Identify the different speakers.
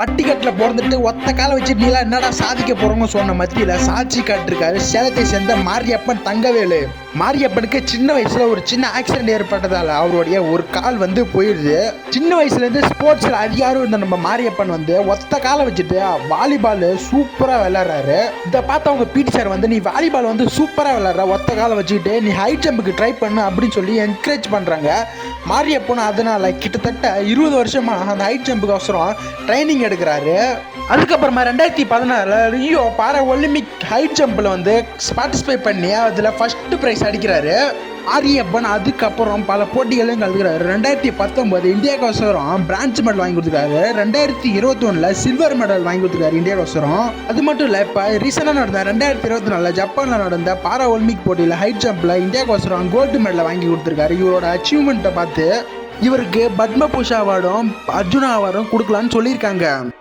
Speaker 1: பட்டிக்கட்டில் பிறந்துட்டு ஒத்த காலை வச்சுட்டு நீலாம் என்னடா சாதிக்க போறோம்னு சொன்ன மத்தியில சாட்சி காட்டிருக்காரு சேலத்தை சேர்ந்த மாரியப்பன் தங்கவேலு. மாரியப்பனுக்கு சின்ன வயசுல ஒரு சின்ன ஆக்சிடென்ட் ஏற்பட்டதால அவருடைய ஒரு கால் போயிடுது. சின்ன வயசுல இருந்து ஸ்போர்ட்ஸ்ல அதிகாரம் இருந்த நம்ம மாரியப்பன் ஒத்த காலை வச்சுட்டு வாலிபால் சூப்பரா விளையாடுறாரு. இதை பார்த்து அவங்க பிடி சார் நீ வாலிபால் சூப்பரா விளையாடுற, ஒத்த காலை வச்சுக்கிட்டு நீ ஹை ஜம்புக்கு ட்ரை பண்ணு அப்படின்னு சொல்லி என்கரேஜ் பண்றாங்க. மாரியப்பன் அதனால கிட்டத்தட்ட 20 வருஷமா அந்த ஹை ஜம்புக்கு அவசரம் ட்ரைனிங் எடுக்கிறாரு. அதுக்கப்புறமா 2016 ரியோ பாரா ஒலிம்பிக் ஹை ஜம்பில் பார்ட்டிசிபேட் பண்ணி அதில் ஃபர்ஸ்ட் ப்ரைஸ் அடிக்கிறாரு. மாரியப்பன் அதுக்கப்புறம் பல போட்டிகளையும் கலந்துக்கிறாரு. 2019 இந்தியாவுக்கோசரம் பிரான்ச் மெடல் வாங்கி கொடுத்துருக்காரு. 2021 சில்வர் மெடல் வாங்கி கொடுத்துருக்காரு இந்தியாவுக்கோசரம். அது மட்டும் இல்லை, இப்போ ரீசெண்டாக நடந்த 2024 ஜப்பானில் நடந்த பாரா ஒலிம்பிக் போட்டியில் ஹை ஜம்பில் இந்தியாவுக்கோசரம் கோல்டு மெடலை வாங்கி கொடுத்துருக்காரு. இவரோட அச்சீவ்மெண்ட்டை பார்த்து இவருக்கு பத்மபூஷன் அவார்டும் அர்ஜுனா அவார்டும் கொடுக்கலான்னு சொல்லியிருக்காங்க.